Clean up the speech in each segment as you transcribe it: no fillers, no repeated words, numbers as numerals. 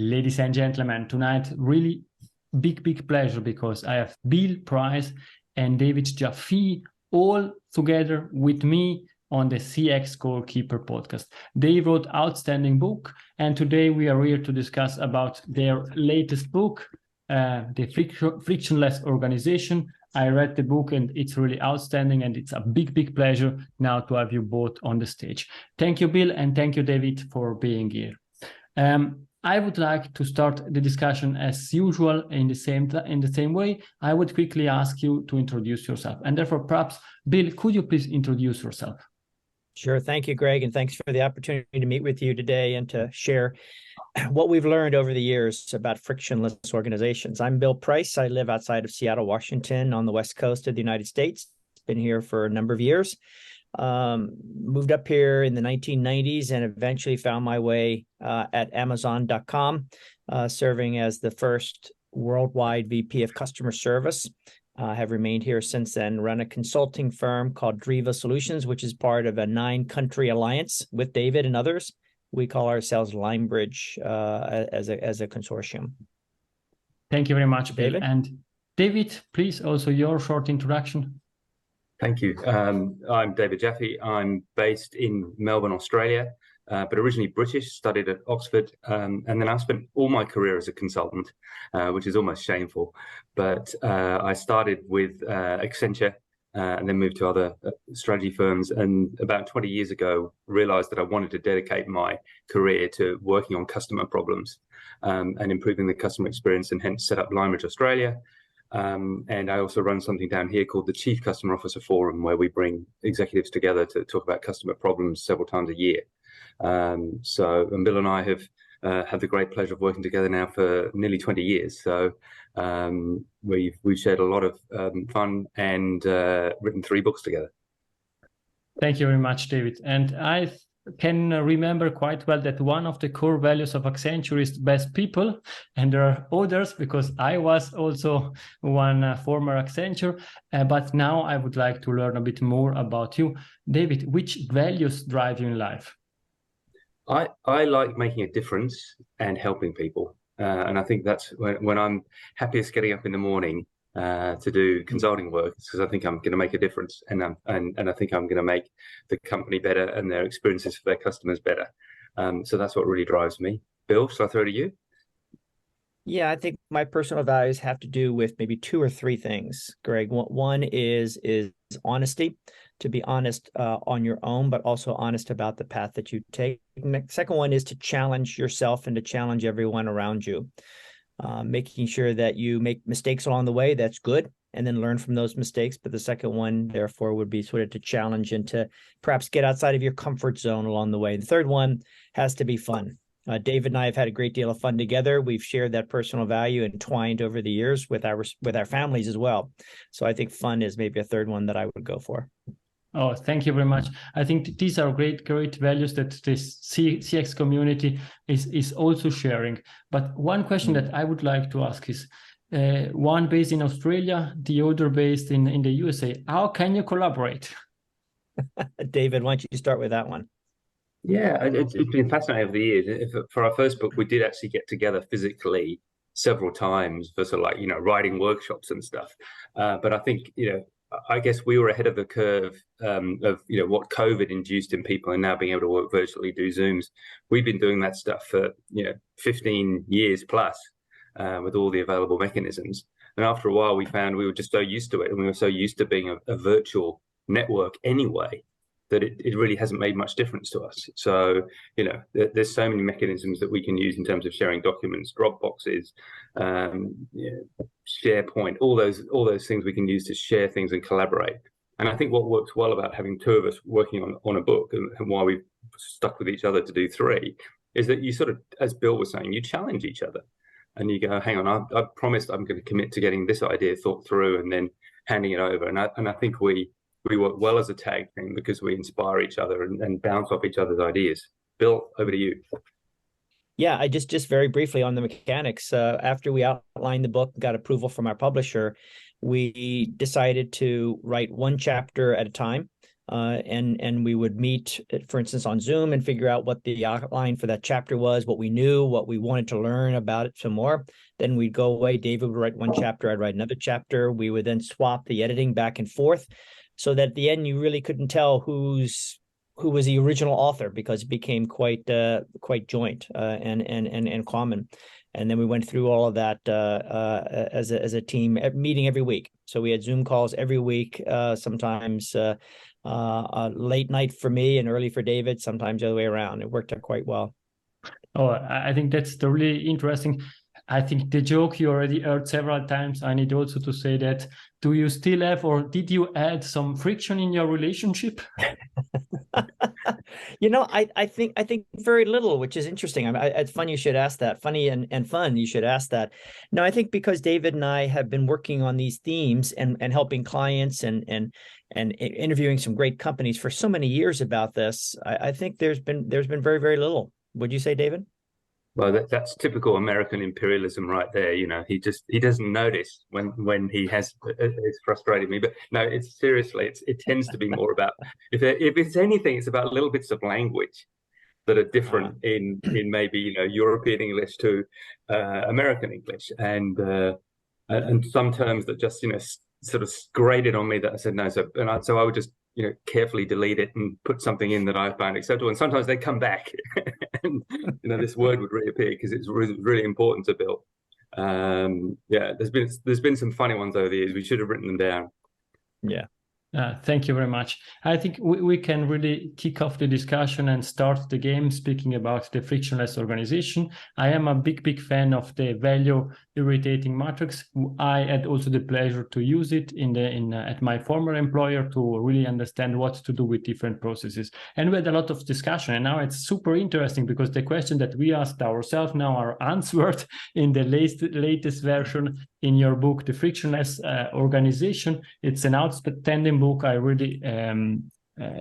Ladies and gentlemen, tonight really big pleasure because I have Bill Price and David Jaffe all together with me on the CX Goalkeeper podcast. They wrote outstanding book, and today we are here to discuss about their latest book, the Frictionless Organization. I read the book and it's really outstanding, and it's a big pleasure now to have you both on the stage. Thank you, Bill, and thank you, David, for being here. I would like to start the discussion as usual in the same way. I would quickly ask you to introduce yourself, and therefore perhaps, Bill, could you please introduce yourself? Sure. Thank you, Greg, and thanks for the opportunity to meet with you today and to share what we've learned over the years about frictionless organizations. I'm Bill Price. I live outside of Seattle, Washington, on the West Coast of the United States. Been here for a number of years. Moved up here in the 1990s and eventually found my way at Amazon.com, serving as the first worldwide VP of customer service. Have remained here since then, run a consulting firm called Driva Solutions, which is part of a 9-country alliance with David and others. We call ourselves LimeBridge as a consortium. Thank you very much, Bill. David? And David, please also your short introduction. Thank you. I'm David Jaffe. I'm based in Melbourne, Australia, but originally British, studied at Oxford, and then I spent all my career as a consultant, which is almost shameful. But I started with Accenture and then moved to other strategy firms. And about 20 years ago, realized that I wanted to dedicate my career to working on customer problems and improving the customer experience, and hence set up LimeBridge Australia. And I also run something down here called the Chief Customer Officer Forum, where we bring executives together to talk about customer problems several times a year. And Bill and I have had the great pleasure of working together now for nearly 20 years. So we've shared a lot of fun and written 3 books together. Thank you very much, David. And I can remember quite well that one of the core values of Accenture is best people, and there are others because I was also one former Accenture, but now I would like to learn a bit more about you. David, which values drive you in life? I like making a difference and helping people, and I think that's when I'm happiest getting up in the morning to do consulting work, because I think I'm going to make a difference, and I think I'm going to make the company better and their experiences for their customers better. So that's what really drives me. Bill, shall I throw to you? Yeah, I think my personal values have to do with maybe 2 or 3 things, Greg. One is honesty, to be honest on your own, but also honest about the path that you take. And the second one is to challenge yourself and to challenge everyone around you. Making sure that you make mistakes along the way, that's good, and then learn from those mistakes. But the second one, therefore, would be sort of to challenge and to perhaps get outside of your comfort zone along the way. The third one has to be fun. David and I have had a great deal of fun together. We've shared that personal value entwined over the years with our families as well. So I think fun is maybe a third one that I would go for. Oh, thank you very much. I think these are great values that this CX community is also sharing. But one question that I would like to ask is, one based in Australia, the other based in the USA. How can you collaborate? David, why don't you start with that one? Yeah, it's been fascinating over the years. For our first book, we did actually get together physically several times for sort of like, writing workshops and stuff. But I think, I guess we were ahead of the curve of what COVID induced in people, and now being able to work virtually, do Zooms. We've been doing that stuff for 15 years plus with all the available mechanisms. And after a while, we found we were just so used to it, and we were so used to being a virtual network anyway, that it really hasn't made much difference to us. So, there's so many mechanisms that we can use in terms of sharing documents, Dropboxes, SharePoint, all those things we can use to share things and collaborate. And I think what works well about having 2 of us working on a book, and why we've stuck with each other to do 3, is that you sort of, as Bill was saying, you challenge each other. And you go, hang on, I promised I'm going to commit to getting this idea thought through and then handing it over. And I think we work well as a tag team because we inspire each other and bounce off each other's ideas. Bill, over to you. Yeah, I just very briefly on the mechanics. After we outlined the book, got approval from our publisher, we decided to write 1 chapter at a time. and we would meet, for instance, on Zoom and figure out what the outline for that chapter was, what we knew, what we wanted to learn about it some more. Then we'd go away. David would write one chapter, I'd write another chapter. We would then swap the editing back and forth, so that at the end you really couldn't tell who was the original author, because it became quite joint and common. And then we went through all of that as a team, meeting every week. So we had Zoom calls every week, sometimes late night for me and early for David, sometimes the other way around. It worked out quite well. Oh, I think that's really interesting. I think the joke you already heard several times. I need also to say that, do you still have, or did you add some friction in your relationship? I think very little, which is interesting. It's funny you should ask that. Funny and fun, you should ask that. No, I think because David and I have been working on these themes and helping clients and interviewing some great companies for so many years about this, I think there's been very, very little. Would you say, David? Well, that's typical American imperialism right there. He doesn't notice when he has it's frustrated me. But no, it's seriously, it tends to be more about, if it's anything, it's about little bits of language that are different in maybe European English to American English, and some terms that just sort of grated on me that I said no. So I would just carefully delete it and put something in that I found acceptable. And sometimes they come back, and this word would reappear because it's really important to Bill. Yeah, there's been some funny ones over the years. We should have written them down. Yeah. Thank you very much. I think we can really kick off the discussion and start the game speaking about the frictionless organization. I am a big fan of the value irritating matrix. I had also the pleasure to use it at my former employer to really understand what to do with different processes. And we had a lot of discussion, and now it's super interesting because the question that we asked ourselves now are answered in the latest version in your book, The Frictionless Organization. It's an outstanding book. I really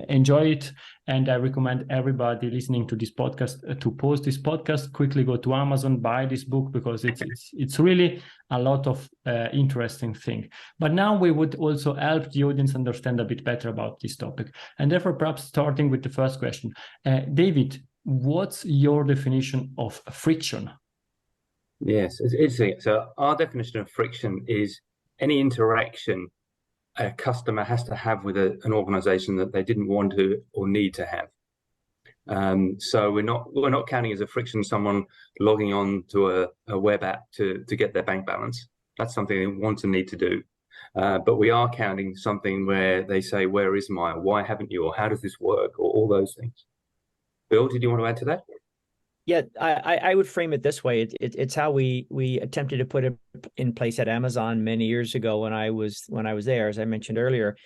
enjoy it, and I recommend everybody listening to this podcast to pause this podcast, quickly go to Amazon, buy this book, because it's really a lot of interesting thing. But now we would also help the audience understand a bit better about this topic, and therefore perhaps starting with the first question. David, what's your definition of friction? Yes, it's interesting. So our definition of friction is any interaction a customer has to have with an organization that they didn't want to or need to have. So we're not counting as a friction someone logging on to a web app to get their bank balance. That's something they want and need to do. But we are counting something where they say, where is my, why haven't you, or how does this work, or all those things. Bill, did you want to add to that? Yeah, I would frame it this way. It's how we attempted to put it in place at Amazon many years ago when I was there, as I mentioned earlier.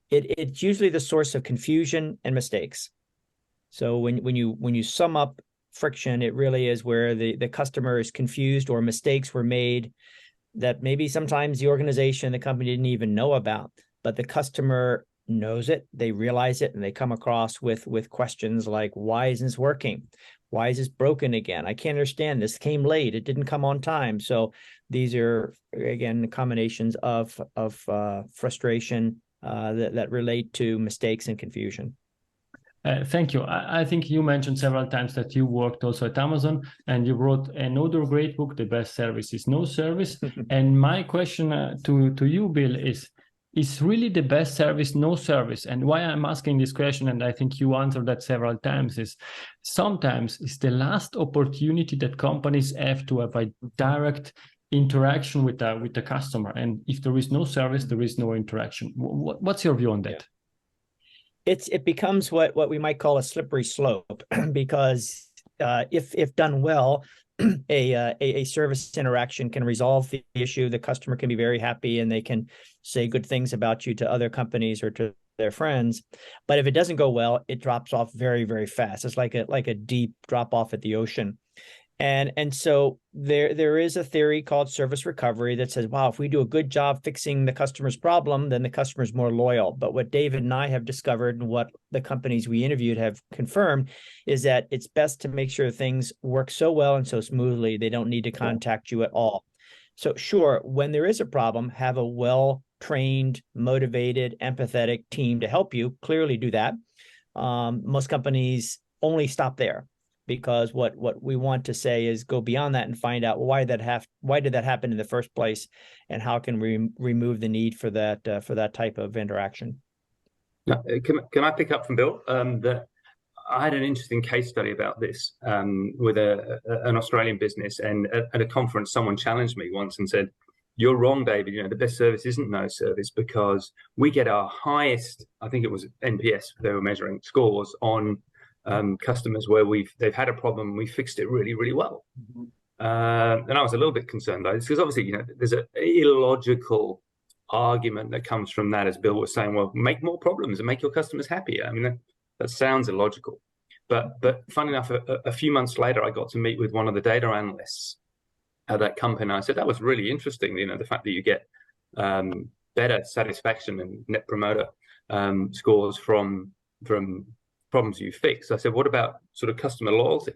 It's usually the source of confusion and mistakes. So when you sum up friction, it really is where the customer is confused or mistakes were made that maybe sometimes the organization, the company didn't even know about, but the customer knows it, they realize it, and they come across with questions like, why isn't this working? Why is this broken again? I can't understand. This came late. It didn't come on time. So these are, again, combinations of frustration that relate to mistakes and confusion. Thank you. I think you mentioned several times that you worked also at Amazon, and you wrote another great book, The Best Service is No Service. And my question to you, Bill, is really the best service no service? And why I'm asking this question, and I think you answered that several times, is sometimes it's the last opportunity that companies have to have a direct interaction with the customer. And if there is no service, there is no interaction. What's your view on that? Yeah. It becomes what we might call a slippery slope, because if done well, a service interaction can resolve the issue. The customer can be very happy, and they can say good things about you to other companies or to their friends. But if it doesn't go well, it drops off very, very fast. It's like a deep drop off at the ocean. And so there is a theory called service recovery that says, wow, if we do a good job fixing the customer's problem, then the customer's more loyal. But what David and I have discovered, and what the companies we interviewed have confirmed, is that it's best to make sure things work so well and so smoothly they don't need to contact you at all. So sure, when there is a problem, have a well-trained, motivated, empathetic team to help you. Clearly do that. Most companies only stop there, because what we want to say is go beyond that and find out why did that happen in the first place, and how can we remove the need for that type of interaction. Now, can I pick up from Bill? That I had an interesting case study about this with an Australian business, and at a conference, someone challenged me once and said, "You're wrong, David. You know, the best service isn't no service, because we get our highest, I think it was NPS, they were measuring scores on customers where they've had a problem, we fixed it really, really well." And I was a little bit concerned though, because obviously, you know, there's an illogical argument that comes from that, as Bill was saying, well, make more problems and make your customers happier. I mean, that sounds illogical. But funny enough, a few months later, I got to meet with one of the data analysts at that company. I said, that was really interesting, you know, the fact that you get better satisfaction and net promoter scores from problems you fix. I said, what about sort of customer loyalty?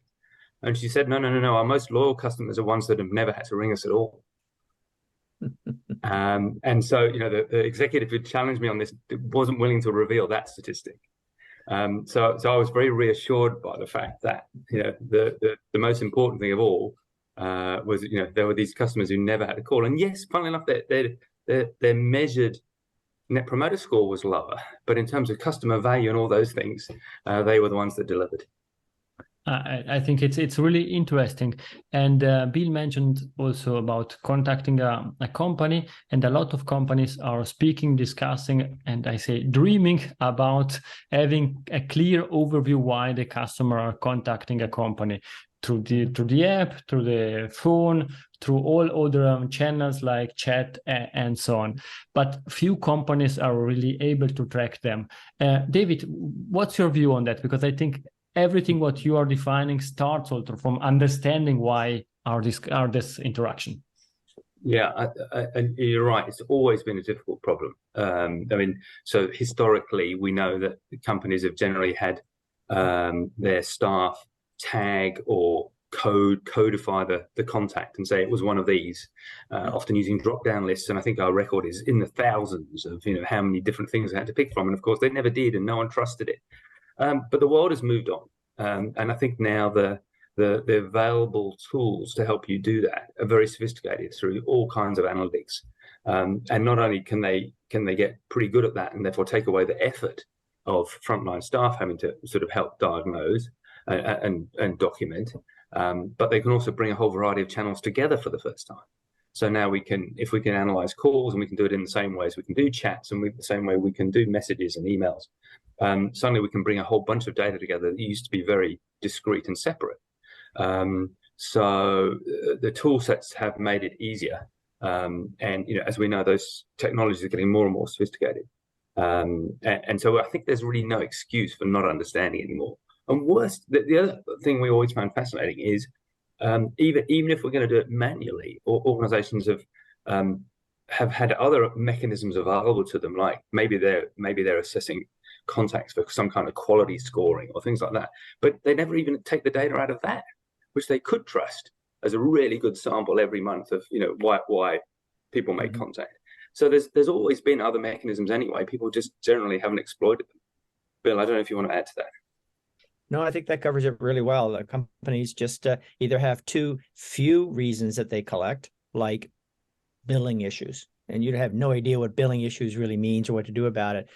And she said, no, our most loyal customers are ones that have never had to ring us at all. And so, you know, the executive who challenged me on this wasn't willing to reveal that statistic. So I was very reassured by the fact that, you know, the most important thing of all was, you know, there were these customers who never had to call. And yes, funnily enough, their measured net promoter score was lower, but in terms of customer value and all those things, they were the ones that delivered. I think it's really interesting. And Bill mentioned also about contacting a company, and a lot of companies are speaking, discussing, and I say dreaming about having a clear overview why the customer are contacting a company through the app, through the phone, through all other channels like chat and so on. But few companies are really able to track them. David, what's your view on that? Because I think everything what you are defining starts also from understanding why are this interaction. Yeah, and you're right. It's always been a difficult problem. I mean, so historically, we know that companies have generally had their staff tag or codify the contact and say it was one of these, often using drop-down lists. And I think our record is in the thousands of, you know, how many different things they had to pick from. And of course, they never did, and no one trusted it. But the world has moved on, and I think now the available tools to help you do that are very sophisticated through all kinds of analytics. And not only can they get pretty good at that and therefore take away the effort of frontline staff having to sort of help diagnose and document, but they can also bring a whole variety of channels together for the first time. So now if we can analyze calls, and we can do it in the same way as we can do chats, and the same way we can do messages and emails, suddenly we can bring a whole bunch of data together that used to be very discrete and separate. So the tool sets have made it easier. And, you know, as we know, those technologies are getting more and more sophisticated. And so I think there's really no excuse for not understanding anymore. And worse, the other thing we always found fascinating is even if we're going to do it manually, or organizations have had other mechanisms available to them, like maybe they're assessing contacts for some kind of quality scoring or things like that, but they never even take the data out of that, which they could trust as a really good sample every month of, you know, why people make contact. So there's always been other mechanisms anyway. People just generally haven't exploited them. Bill, I don't know if you want to add to that. No, I think that covers it really well. The companies just either have too few reasons that they collect, like billing issues, and you have no idea what billing issues really means or what to do about it.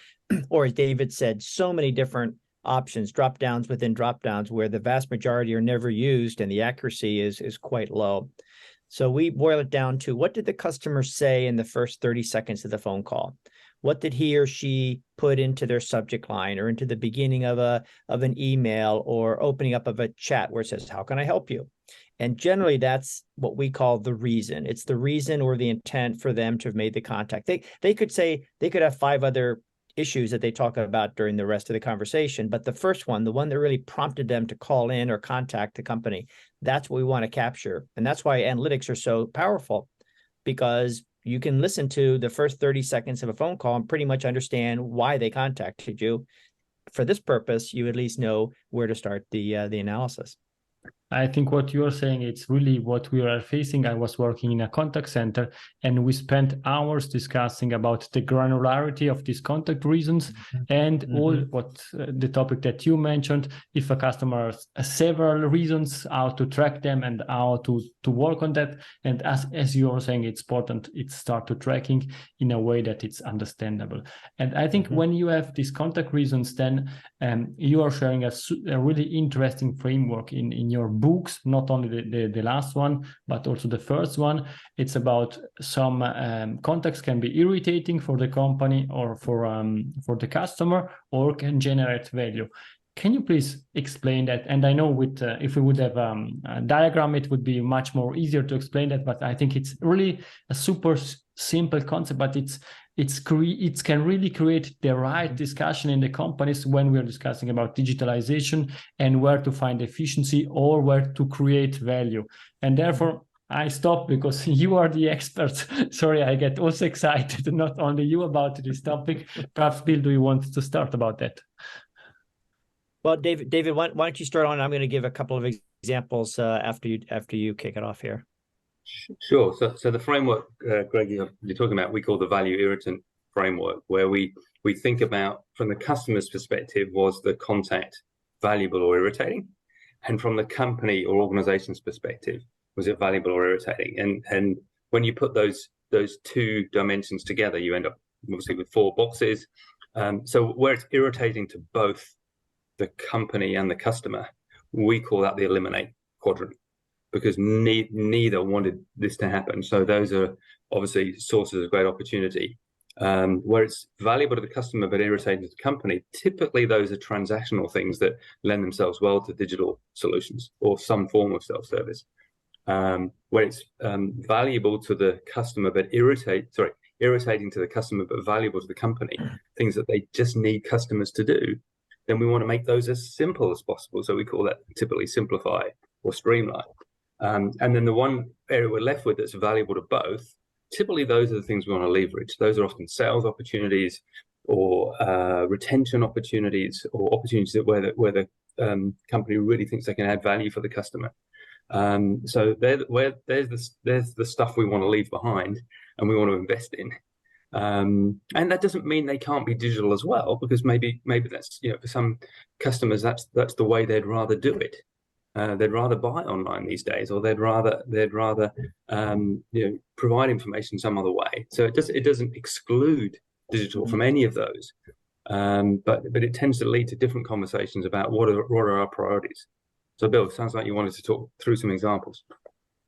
Or as David said, so many different options, drop downs within drop downs, where the vast majority are never used and the accuracy is quite low. So we boil it down to, what did the customer say in the first 30 seconds of the phone call? What did he or she put into their subject line or into the beginning of an email or opening up of a chat where it says, how can I help you? And generally, that's what we call the reason. It's the reason or the intent for them to have made the contact. They could say, they could have 5 other issues that they talk about during the rest of the conversation, but the first one, the one that really prompted them to call in or contact the company, that's what we want to capture. And that's why analytics are so powerful, because you can listen to the first 30 seconds of a phone call and pretty much understand why they contacted you. For this purpose, you at least know where to start the analysis. I think what you're saying, it's really what we are facing. I was working in a contact center, and we spent hours discussing about the granularity of these contact reasons and all what the topic that you mentioned. If a customer has several reasons, how to track them and how to work on that. And as you are saying, it's important, it start to tracking in a way that it's understandable. And I think when you have these contact reasons, then you are sharing a really interesting framework in your books, not only the last one, but also the first one. It's about some contacts can be irritating for the company or for the customer, or can generate value. Can you please explain that? And I know with if we would have a diagram, it would be much more easier to explain that, but I think it's really a super simple concept, but it can really create the right discussion in the companies when we're discussing about digitalization and where to find efficiency or where to create value. And therefore, I stop because you are the expert. Sorry, I get also excited, not only you about this topic. Perhaps, Bill, do you want to start about that? Well, David, why don't you start on? I'm going to give a couple of examples after you kick it off here. Sure. So the framework, Greg, you're talking about, we call the value irritant framework, where we think about, from the customer's perspective, was the contact valuable or irritating? And from the company or organization's perspective, was it valuable or irritating? And when you put those two dimensions together, you end up obviously with 4 boxes. So where it's irritating to both the company and the customer, we call that the eliminate quadrant, because neither wanted this to happen. So those are obviously sources of great opportunity. Where it's valuable to the customer but irritating to the company, typically those are transactional things that lend themselves well to digital solutions or some form of self-service. Where it's valuable to the customer but irritating to the customer but valuable to the company, things that they just need customers to do, then we want to make those as simple as possible. So we call that typically simplify or streamline. And then the one area we're left with that's valuable to both, typically those are the things we want to leverage. Those are often sales opportunities or retention opportunities, or opportunities where the company really thinks they can add value for the customer. So there's the stuff we want to leave behind and we want to invest in. And that doesn't mean they can't be digital as well, because maybe that's, for some customers that's the way they'd rather do it. They'd rather buy online these days, or they'd rather provide information some other way. So it doesn't exclude digital from any of those, but it tends to lead to different conversations about what are our priorities. So Bill, it sounds like you wanted to talk through some examples.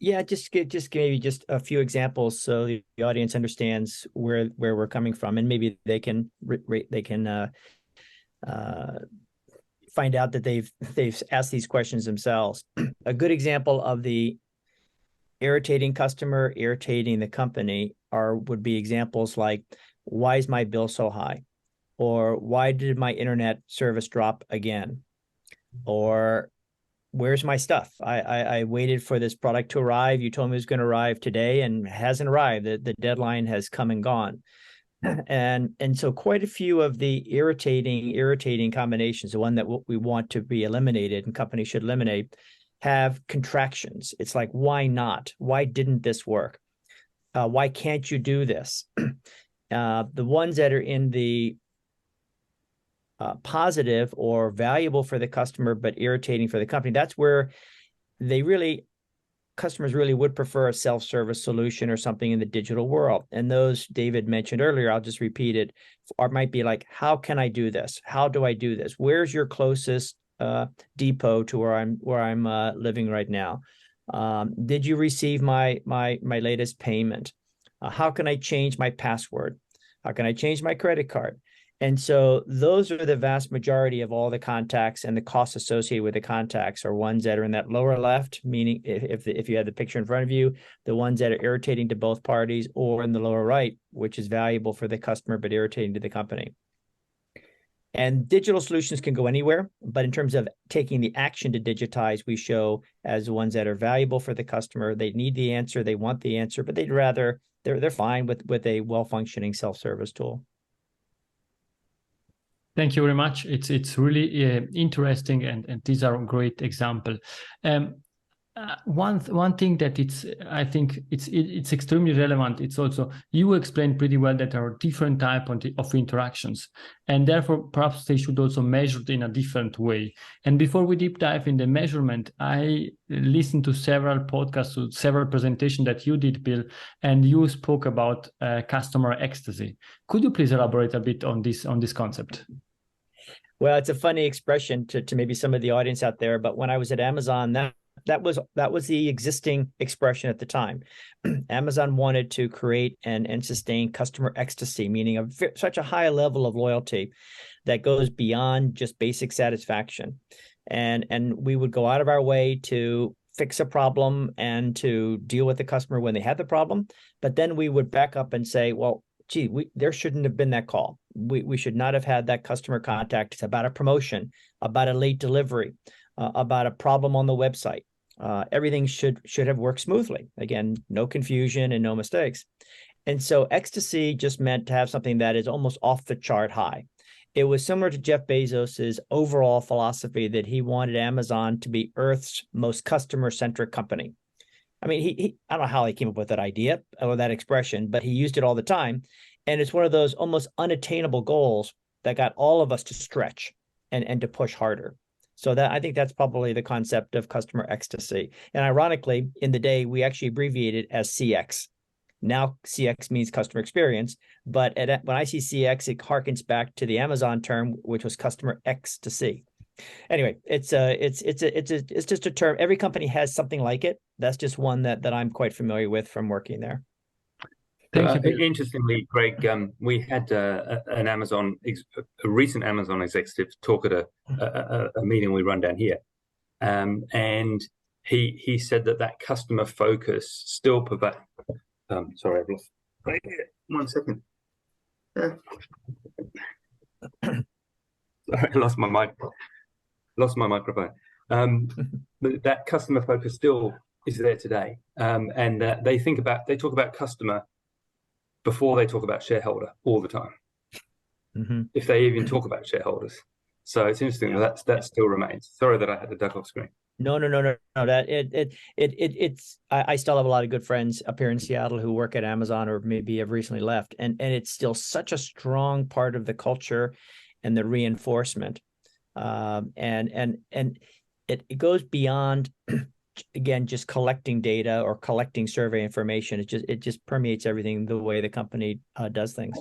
Yeah, just maybe just a few examples so the audience understands where we're coming from, and maybe they can find out that they've asked these questions themselves. A good example of the irritating customer, irritating the company would be examples like, why is my bill so high? Or why did my internet service drop again? Or where's my stuff? I waited for this product to arrive. You told me it was going to arrive today and it hasn't arrived. The deadline has come and gone. And so quite a few of the irritating combinations, the one that we want to be eliminated and companies should eliminate, have contractions. It's like, why not? Why didn't this work? Why can't you do this? The ones that are in the positive or valuable for the customer but irritating for the company, that's where customers really would prefer a self-service solution or something in the digital world. And those David mentioned earlier, I'll just repeat it, or might be like, how can I do this? How do I do this? Where's your closest depot to where I'm living right now? Did you receive my latest payment? How can I change my password? How can I change my credit card? And so those are the vast majority of all the contacts, and the costs associated with the contacts are ones that are in that lower left, meaning if you have the picture in front of you, the ones that are irritating to both parties, or in the lower right, which is valuable for the customer but irritating to the company. And digital solutions can go anywhere, but in terms of taking the action to digitize, we show as the ones that are valuable for the customer. They need the answer, they want the answer, but they're fine with a well-functioning self-service tool. Thank you very much. It's really interesting, and these are a great example. one thing that I think it's extremely relevant. It's also, you explained pretty well that there are different types of interactions, and therefore perhaps they should also measure it in a different way. And before we deep dive in the measurement, I listened to several podcasts, to several presentations that you did, Bill, and you spoke about customer ecstasy. Could you please elaborate a bit on this concept? Well, it's a funny expression to maybe some of the audience out there, but when I was at Amazon, that was the existing expression at the time. Amazon wanted to create and sustain customer ecstasy, meaning such a high level of loyalty that goes beyond just basic satisfaction. And we would go out of our way to fix a problem and to deal with the customer when they had the problem. But then we would back up and say, well, gee, there shouldn't have been that call. We should not have had that customer contact. It's about a promotion, about a late delivery, about a problem on the website. Everything should have worked smoothly. Again, no confusion and no mistakes. And so ecstasy just meant to have something that is almost off the chart high. It was similar to Jeff Bezos's overall philosophy that he wanted Amazon to be Earth's most customer-centric company. I mean, I don't know how he came up with that idea or that expression, but he used it all the time. And it's one of those almost unattainable goals that got all of us to stretch and to push harder. So I think that's probably the concept of customer ecstasy. And ironically, in the day, we actually abbreviated as CX. Now CX means customer experience, but when I see CX, it harkens back to the Amazon term, which was customer ecstasy. Anyway, it's just a term. Every company has something like it. That's just one that I'm quite familiar with from working there. Thank you. Interestingly, Greg, we had a recent Amazon executive talk at a meeting we run down here, and he said that customer focus still provides. Sorry, I've lost. 1 second. Sorry, I lost my mic. Lost my microphone. But that customer focus still is there today, and they talk about customer before they talk about shareholder all the time, if they even talk about shareholders. So it's interesting that still remains. Sorry that I had to duck off screen. No. I still have a lot of good friends up here in Seattle who work at Amazon or maybe have recently left, and it's still such a strong part of the culture and the reinforcement. And it goes beyond, again, just collecting data or collecting survey information. It just permeates everything, the way the company does things.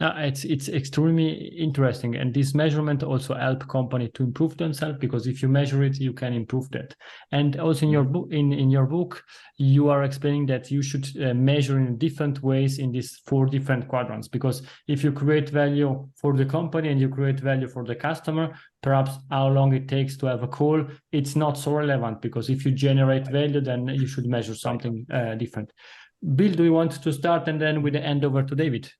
It's extremely interesting, and this measurement also help company to improve themselves, because if you measure it, you can improve that. And also in your book, in your book, you are explaining that you should measure in different ways in these 4 different quadrants. Because if you create value for the company and you create value for the customer, perhaps how long it takes to have a call, it's not so relevant, because if you generate value, then you should measure something different. Bill, do you want to start, and then we hand over to David?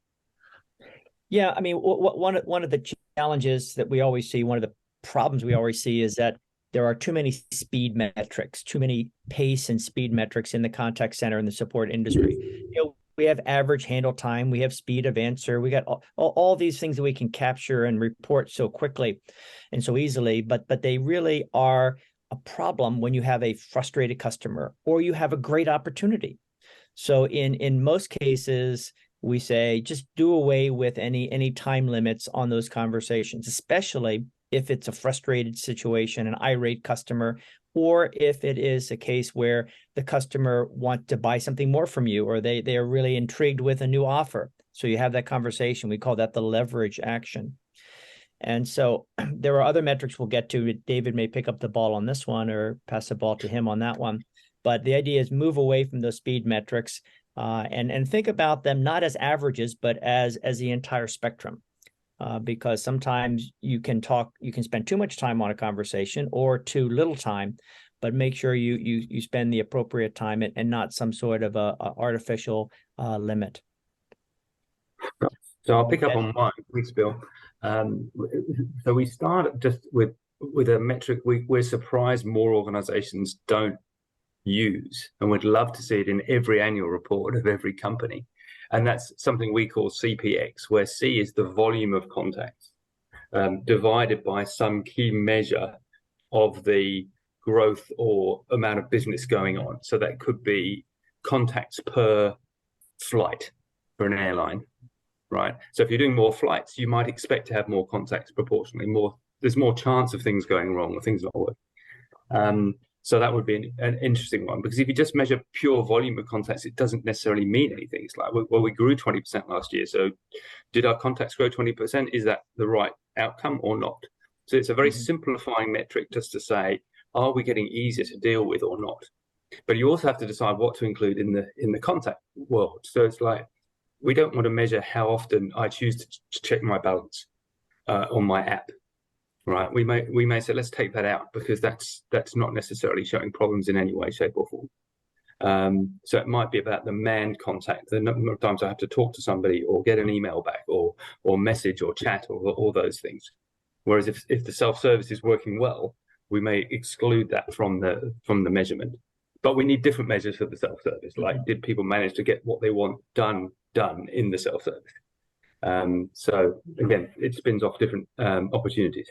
Yeah, I mean, one of the challenges that we always see, one of the problems we always see, is that there are too many speed metrics, too many pace and speed metrics in the contact center and the support industry. We have average handle time, we have speed of answer, we got all these things that we can capture and report so quickly and so easily, but they really are a problem when you have a frustrated customer or you have a great opportunity. So in most cases, we say just do away with any time limits on those conversations, especially if it's a frustrated situation, an irate customer, or if it is a case where the customer wants to buy something more from you, or they are really intrigued with a new offer. So you have that conversation. We call that the leverage action. And so there are other metrics we'll get to. David may pick up the ball on this one or pass the ball to him on that one. But the idea is move away from those speed metrics and think about them not as averages, but as the entire spectrum. Because sometimes you can spend too much time on a conversation or too little time, but make sure you spend the appropriate time and not some sort of a artificial limit. So I'll pick up on mine. Thanks, Bill. So we start just with a metric we're surprised more organizations don't use, and we'd love to see it in every annual report of every company. And that's something we call CPX, where C is the volume of contacts divided by some key measure of the growth or amount of business going on. So that could be contacts per flight for an airline, right? So if you're doing more flights, you might expect to have more contacts proportionally. There's more chance of things going wrong or things not working. So that would be an interesting one, because if you just measure pure volume of contacts, it doesn't necessarily mean anything. It's like, well, we grew 20% last year. So did our contacts grow 20%? Is that the right outcome or not? So it's a very simplifying metric just to say, are we getting easier to deal with or not? But you also have to decide what to include in the contact world. So it's like, we don't want to measure how often I choose to check my balance on my app. Right, we may say, let's take that out, because that's not necessarily showing problems in any way, shape, or form. So it might be about the manned contact, the number of times I have to talk to somebody or get an email back or message or chat or all those things. Whereas if the self-service is working well, we may exclude that from the measurement. But we need different measures for the self-service. Like, did people manage to get what they want done in the self-service? So again, it spins off different opportunities.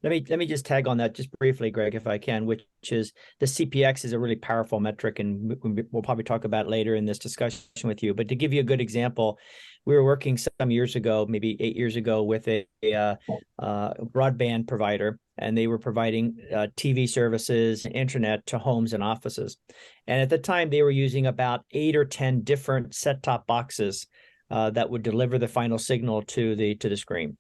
Let me just tag on that just briefly, Greg, if I can, which is the CPX is a really powerful metric, and we'll probably talk about it later in this discussion with you. But to give you a good example, we were working some years ago, maybe 8 years ago, with a broadband provider, and they were providing TV services and internet to homes and offices. And at the time, they were using about 8 or 10 different set-top boxes that would deliver the final signal to the screen.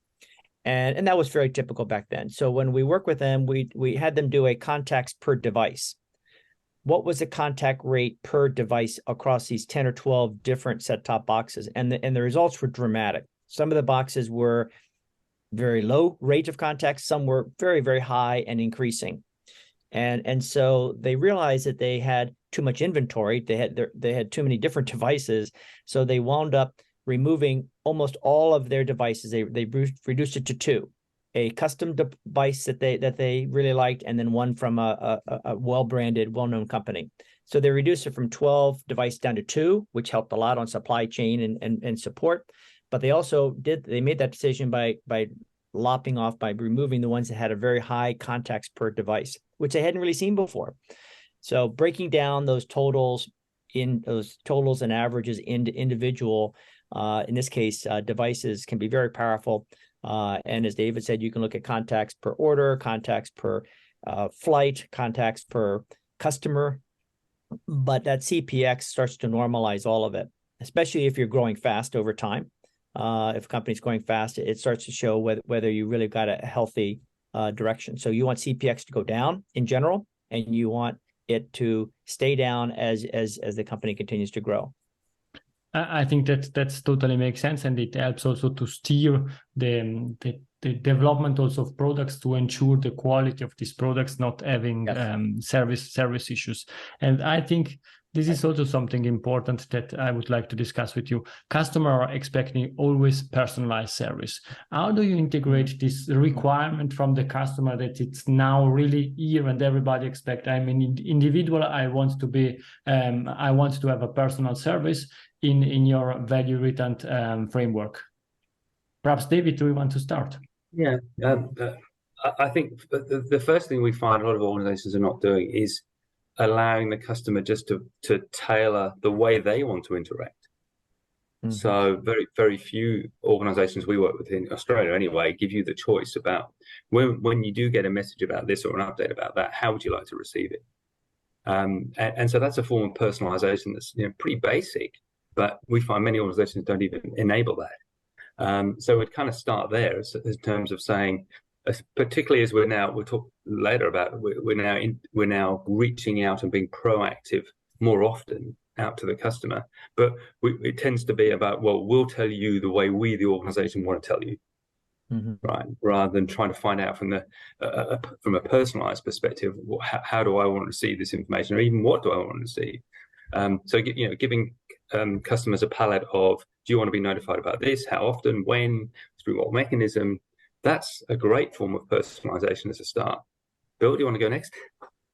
And that was very typical back then. So when we work with them, we had them do a contacts per device. What was the contact rate per device across these 10 or 12 different set-top boxes? And the results were dramatic. Some of the boxes were very low rate of contact. Some were very, very high and increasing. And so they realized that they had too much inventory. They had too many different devices. So they wound up removing almost all of their devices. They reduced it to 2, a custom device that they really liked, and then one from a well-branded, well-known company. So they reduced it from 12 devices down to 2, which helped a lot on supply chain and support. But they also made that decision by lopping off, by removing the ones that had a very high contacts per device, which they hadn't really seen before. So breaking down those totals and averages into individual, in this case, devices, can be very powerful. And as David said, you can look at contacts per order, contacts per flight, contacts per customer. But that CPX starts to normalize all of it, especially if you're growing fast over time. If a company's growing fast, it starts to show whether you really got a healthy direction. So you want CPX to go down in general, and you want it to stay down as the company continues to grow. I think that's totally makes sense, and it helps also to steer the development also of products to ensure the quality of these products not having service issues. And I think this is also something important that I would like to discuss with you. Customers are expecting always personalized service. How do you integrate this requirement from the customer that it's now really here and everybody expect? I'm an individual. I want to have a personal service in your value Irritant framework. Perhaps David, do you want to start? Yeah, I think the first thing we find a lot of organizations are not doing is allowing the customer just to tailor the way they want to interact. So very, very few organizations we work with in Australia anyway give you the choice about when you do get a message about this or an update about that, how would you like to receive it? And so that's a form of personalization that's pretty basic, but we find many organizations don't even enable that. So we'd kind of start there in terms of saying, particularly as we'll talk later about, we're now reaching out and being proactive more often out to the customer, but it tends to be about, well, we'll tell you the way we, the organization, want to tell you, right? Rather than trying to find out from a personalized perspective, how do I want to see this information, or even what do I want to see? So giving customers a palette of, do you want to be notified about this? How often? When? Through what mechanism? That's a great form of personalization as a start. Bill, do you want to go next?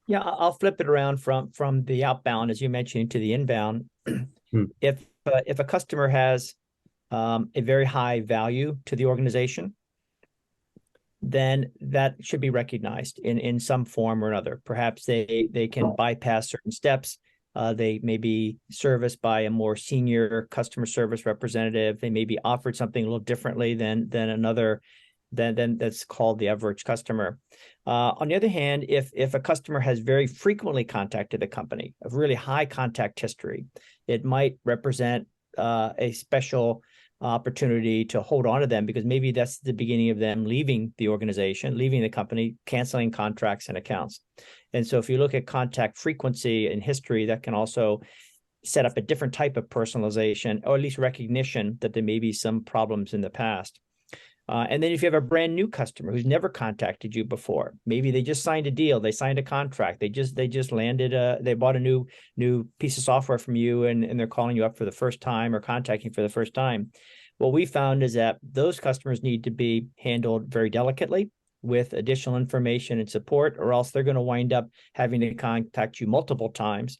Yeah, I'll flip it around from the outbound, as you mentioned, to the inbound. If a customer has a very high value to the organization, then that should be recognized in some form or another. Perhaps they can bypass certain steps. They may be serviced by a more senior customer service representative. They may be offered something a little differently than that's called the average customer. On the other hand, if a customer has very frequently contacted a company, of really high contact history, it might represent a special opportunity to hold on to them, because maybe that's the beginning of them leaving the organization, leaving the company, canceling contracts and accounts. And so if you look at contact frequency and history, that can also set up a different type of personalization, or at least recognition that there may be some problems in the past. And then if you have a brand new customer who's never contacted you before, maybe they just signed a deal, they signed a contract, they just landed they bought a new piece of software from you, and they're calling you up for the first time or contacting for the first time. What we found is that those customers need to be handled very delicately with additional information and support, or else they're going to wind up having to contact you multiple times.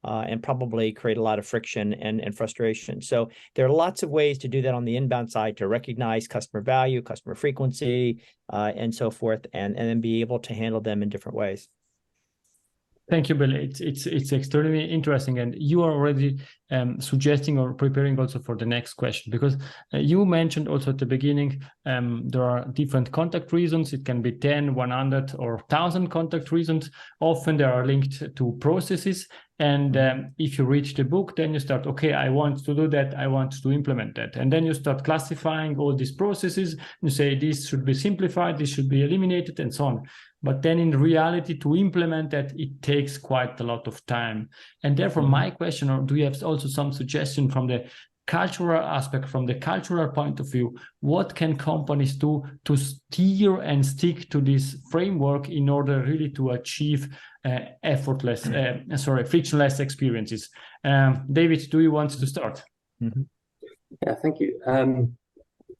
And probably create a lot of friction and frustration. So there are lots of ways to do that on the inbound side, to recognize customer value, customer frequency, and so forth, and then be able to handle them in different ways. Thank you, Bill. It's extremely interesting, and you are already suggesting or preparing also for the next question, because you mentioned also at the beginning there are different contact reasons. It can be 10, 100, or 1,000 contact reasons. Often they are linked to processes, and if you read the book, then you start, okay, I want to do that, I want to implement that, and then you start classifying all these processes. You say this should be simplified, this should be eliminated, and so on. But then in reality, to implement that, it takes quite a lot of time. And therefore, my question, or do you have also some suggestion from the cultural aspect, from the cultural point of view, what can companies do to steer and stick to this framework in order really to achieve frictionless experiences? David, do you want to start? Yeah, thank you.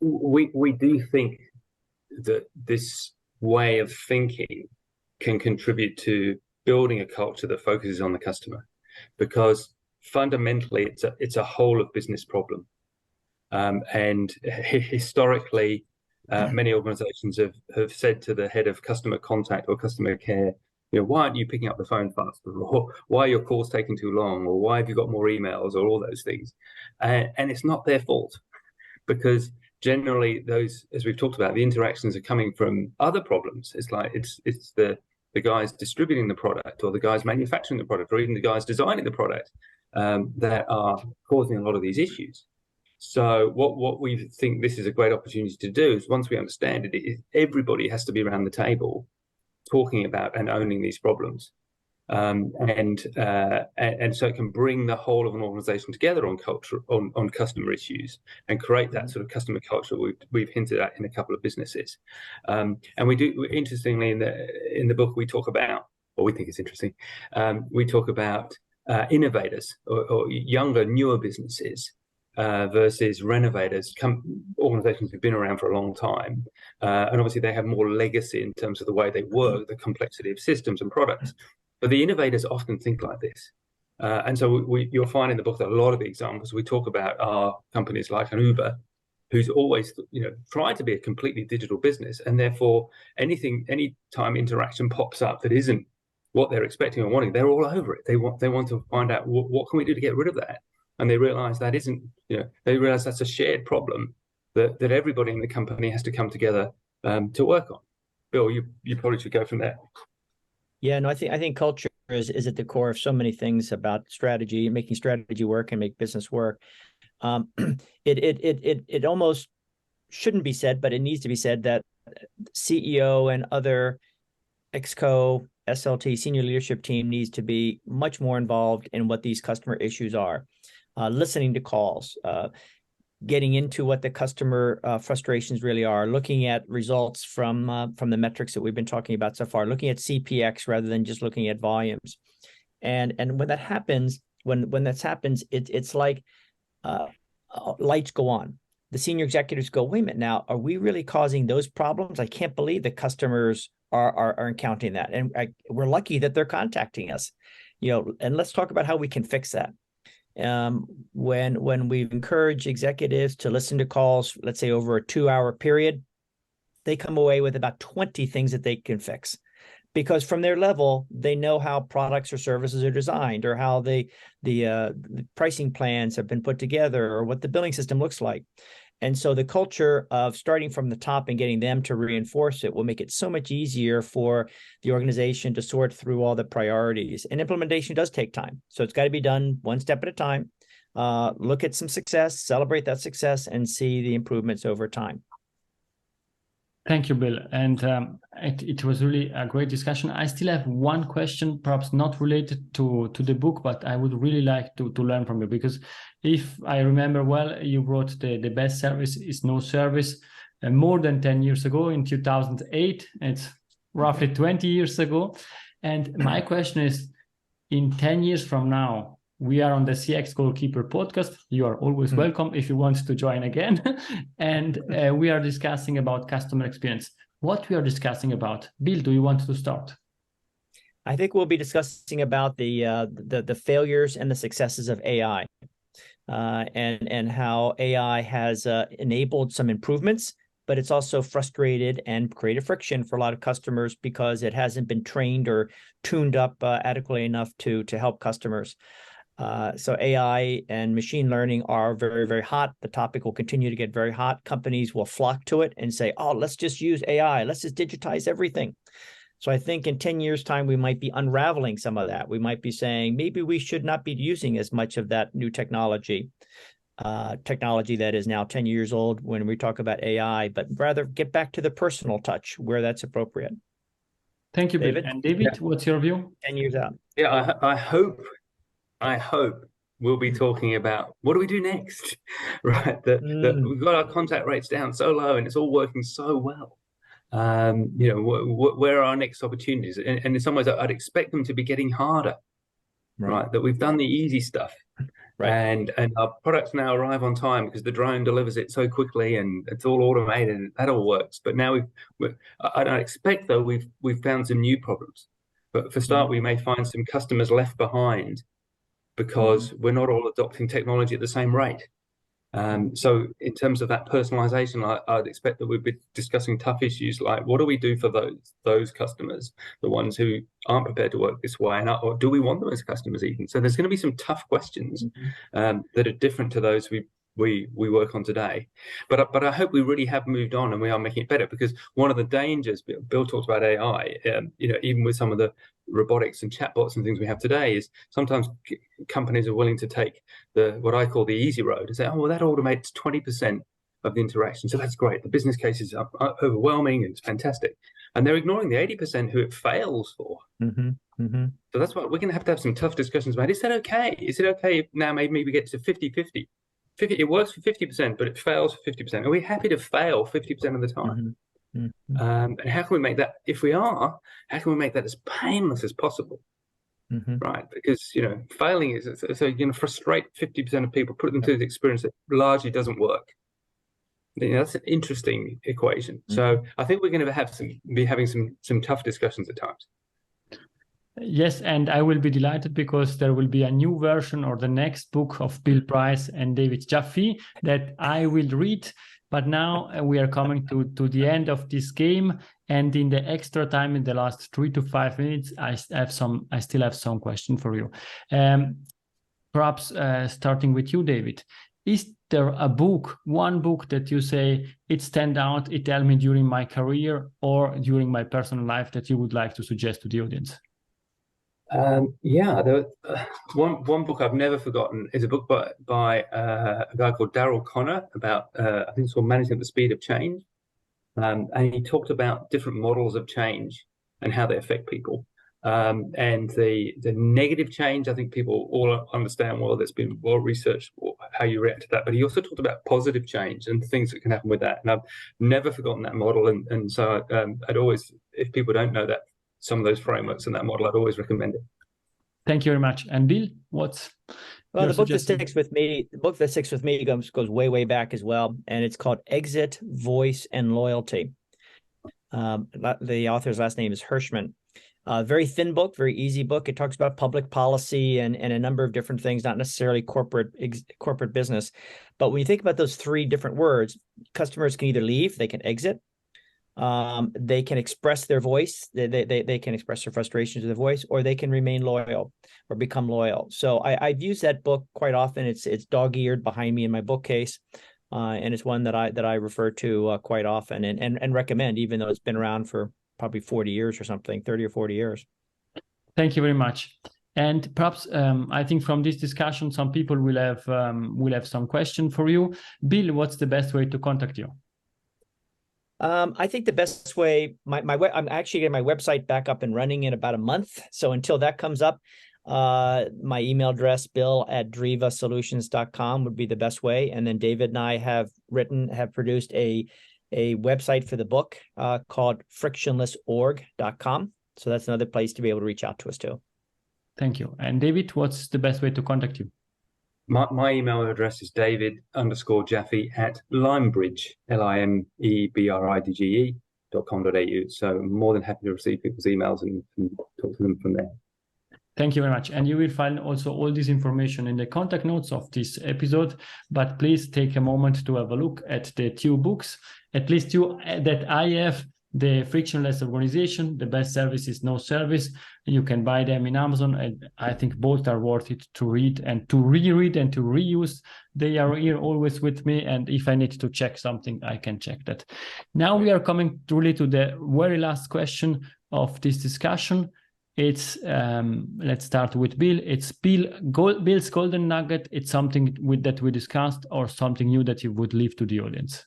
We do think that this way of thinking can contribute to building a culture that focuses on the customer, because fundamentally it's a whole of business problem, and historically many organizations have said to the head of customer contact or customer care, why aren't you picking up the phone faster, or why are your calls taking too long, or why have you got more emails, or all those things, and it's not their fault, because generally those, as we've talked about, the interactions are coming from other problems. It's like it's the guys distributing the product, or the guys manufacturing the product, or even the guys designing the product that are causing a lot of these issues. So what we think this is a great opportunity to do is, once we understand it, everybody has to be around the table talking about and owning these problems. And so it can bring the whole of an organization together on culture, on customer issues, and create that sort of customer culture we've hinted at in a couple of businesses. And we do, interestingly, in the book we talk about, or we think it's interesting, we talk about innovators or younger, newer businesses versus renovators, organizations who've been around for a long time, and obviously they have more legacy in terms of the way they work, the complexity of systems and products. But the innovators often think like this. And so you'll find in the book that a lot of the examples we talk about are companies like an Uber, who's always tried to be a completely digital business, and therefore any time interaction pops up that isn't what they're expecting or wanting, they're all over it. They want to find out what can we do to get rid of that, and they realize that isn't, they realize that's a shared problem that everybody in the company has to come together to work on. Bill, you probably should go from there. Yeah, no, I think culture is at the core of so many things about strategy, making strategy work and make business work. It almost shouldn't be said, but it needs to be said that CEO and other exco, SLT, senior leadership team needs to be much more involved in what these customer issues are, listening to calls, getting into what the customer frustrations really are, looking at results from the metrics that we've been talking about so far, looking at CPX rather than just looking at volumes. And when that happens, it's like lights go on. The senior executives go, wait a minute, now, are we really causing those problems? I can't believe the customers are encountering that. And we're lucky that they're contacting us, and let's talk about how we can fix that. When we encourage executives to listen to calls, let's say over a 2-hour period, they come away with about 20 things that they can fix. Because from their level, they know how products or services are designed, or how the pricing plans have been put together, or what the billing system looks like. And so the culture of starting from the top and getting them to reinforce it will make it so much easier for the organization to sort through all the priorities. And implementation does take time. So it's got to be done one step at a time. Look at some success, celebrate that success, and see the improvements over time. Thank you, Bill. And it was really a great discussion. I still have one question, perhaps not related to the book, but I would really like to learn from you, because if I remember well, you wrote the best service is no service more than 10 years ago, in 2008. It's roughly 20 years ago. And my question is, in 10 years from now, we are on the CX Goalkeeper podcast. You are always welcome if you want to join again. And we are discussing about customer experience. What we are discussing about, Bill, do you want to start? I think we'll be discussing about the failures and the successes of AI, and how AI has enabled some improvements, but it's also frustrated and created friction for a lot of customers because it hasn't been trained or tuned up adequately enough to help customers. So AI and machine learning are very, very hot. The topic will continue to get very hot. Companies will flock to it and say, oh, let's just use AI. Let's just digitize everything. So I think in 10 years' time, we might be unraveling some of that. We might be saying, maybe we should not be using as much of that new technology that is now 10 years old when we talk about AI, but rather get back to the personal touch where that's appropriate. Thank you, David? Bill. And David, what's your view? 10 years out. Yeah, I hope we'll be talking about what do we do next, right? We've got our contact rates down so low and it's all working so well. Where are our next opportunities? And in some ways, I'd expect them to be getting harder, right? That we've done the easy stuff. Right. And our products now arrive on time because the drone delivers it so quickly and it's all automated and that all works. But now I don't expect, though, we've found some new problems. But for start, we may find some customers left behind because we're not all adopting technology at the same rate. So in terms of that personalization, I'd expect that we'd be discussing tough issues like what do we do for those customers, the ones who aren't prepared to work this way, or do we want them as customers even? So there's going to be some tough questions that are different to those we work on today. But I hope we really have moved on and we are making it better, because one of the dangers, Bill talked about AI, even with some of the robotics and chatbots and things we have today, is sometimes companies are willing to take what I call the easy road and say, oh, well, that automates 20% of the interaction. So that's great. The business cases are overwhelming and it's fantastic. And they're ignoring the 80% who it fails for. So that's why we're going to have some tough discussions about, is that okay? Is it okay if now maybe we get to 50-50? It works for 50%, but it fails for 50%. Are we happy to fail 50% of the time? And how can we make that, if we are, how can we make that as painless as possible? Right? Because, failing is, so you're going to frustrate 50% of people, put them through the experience that largely doesn't work. That's an interesting equation. So I think we're going to be having some tough discussions at times. Yes, and I will be delighted because there will be a new version or the next book of Bill Price and David Jaffe that I will read. But now we are coming to the end of this game, and in the extra time, in the last 3 to 5 minutes, I still have some question for you. Perhaps starting with you, David. Is there one book that you say it stand out, it helped me during my career or during my personal life that you would like to suggest to the audience? One book I've never forgotten is a book by a guy called Darrell Connor about I think it's called Managing at the Speed of Change, and he talked about different models of change and how they affect people, and the negative change. I think people all understand well. That's been well researched how you react to that. But he also talked about positive change and things that can happen with that. And I've never forgotten that model. And so I'd always, if people don't know that, some of those frameworks and that model, I'd always recommend it. Thank you very much. And Bill, what's the book that sticks with me? The book that sticks with me goes way, way back as well, and it's called Exit, Voice, and Loyalty. The author's last name is Hirschman. Very thin book, very easy book. It talks about public policy and a number of different things, not necessarily corporate business. But when you think about those 3 different words, customers can either leave, they can exit, They can express their voice. They can express their frustrations with their voice, or they can remain loyal or become loyal. So I've used that book quite often. It's dog-eared behind me in my bookcase. And it's one that I refer to quite often and recommend, even though it's been around for probably 40 years or something, 30 or 40 years. Thank you very much. And perhaps I think from this discussion, some people will have some question for you. Bill, what's the best way to contact you? I think the best way, I'm actually getting my website back up and running in about a month. So until that comes up, my email address, bill@drivasolutions.com would be the best way. And then David and I have produced a website for the book called frictionlessorg.com. So that's another place to be able to reach out to us too. Thank you. And David, what's the best way to contact you? My email address is david_Jaffe@limebridge, LIMEBRIDGE.com.au. So I'm more than happy to receive people's emails and talk to them from there. Thank you very much. And you will find also all this information in the contact notes of this episode, but please take a moment to have a look at the two books, at least two that I have. The Frictionless Organization, the best service is no service. You can buy them in Amazon, and I think both are worth it to read and to reread and to reuse. They are here always with me, and if I need to check something, I can check that. Now we are coming really to the very last question of this discussion. It's let's start with Bill. It's Bill's golden nugget. It's something that we discussed, or something new that you would leave to the audience.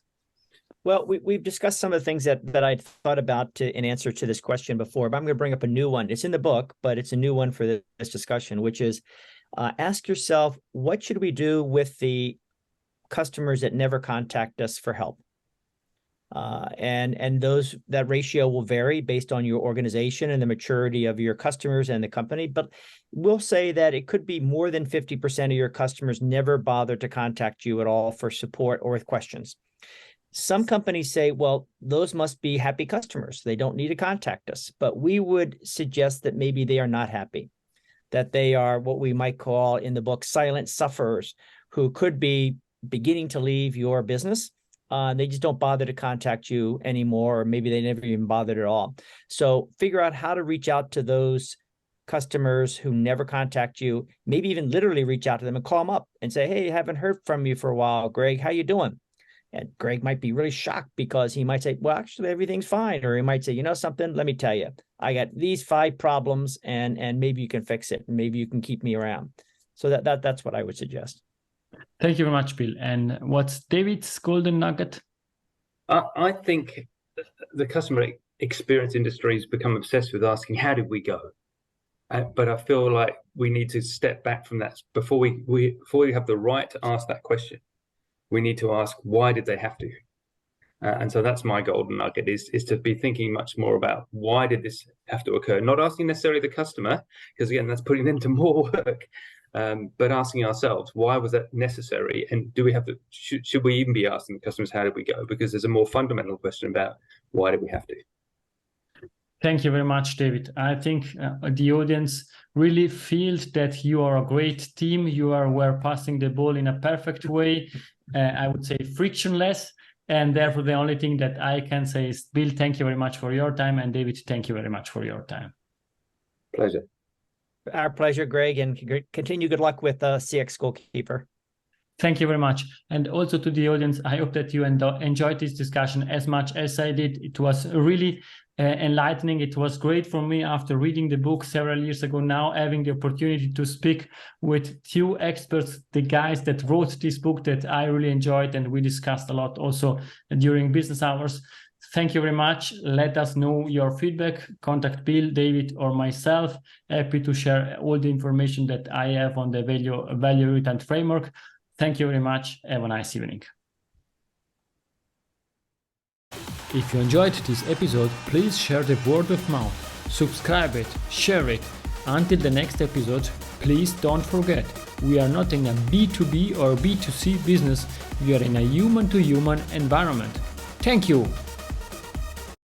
Well, we've discussed some of the things that I'd thought about in answer to this question before, but I'm going to bring up a new one. It's in the book, but it's a new one for this discussion, which is ask yourself, what should we do with the customers that never contact us for help? And that ratio will vary based on your organization and the maturity of your customers and the company. But we'll say that it could be more than 50% of your customers never bother to contact you at all for support or with questions. Some companies say, well, those must be happy customers. They don't need to contact us. But we would suggest that maybe they are not happy, that they are what we might call in the book silent sufferers, who could be beginning to leave your business. They just don't bother to contact you anymore, or maybe they never even bothered at all. So figure out how to reach out to those customers who never contact you, maybe even literally reach out to them and call them up and say, hey, haven't heard from you for a while, Greg, how you doing? And Greg might be really shocked because he might say, well, actually, everything's fine. Or he might say, you know something, let me tell you, I got these 5 problems and maybe you can fix it. And maybe you can keep me around. So that's what I would suggest. Thank you very much, Bill. And what's David's golden nugget? I think the customer experience industry has become obsessed with asking, how did we go? But I feel like we need to step back from that before we have the right to ask that question. We need to ask, why did they have to? And so that's my golden nugget, is to be thinking much more about, why did this have to occur? Not asking necessarily the customer, because again, that's putting them to more work, but asking ourselves, why was that necessary? And do we have to, should we even be asking the customers, how did we go? Because there's a more fundamental question about, why did we have to? Thank you very much, David. I think the audience really feels that you are a great team. You were passing the ball in a perfect way. I would say frictionless. And therefore, the only thing that I can say is, Bill, thank you very much for your time. And David, thank you very much for your time. Pleasure. Our pleasure, Greg. And continue good luck with CX Goalkeeper. Thank you very much. And also to the audience, I hope that you enjoyed this discussion as much as I did. It was really enlightening. It was great for me after reading the book several years ago, now having the opportunity to speak with 2 experts, the guys that wrote this book that I really enjoyed, and we discussed a lot also during business hours. Thank you very much. Let us know your feedback. Contact Bill, David, or myself. Happy to share all the information that I have on the value Irritant framework. Thank you very much. Have a nice evening. If you enjoyed this episode, please share the word of mouth, subscribe it, share it. Until the next episode, please don't forget, we are not in a B2B or B2C business, we are in a human-to-human environment. Thank you!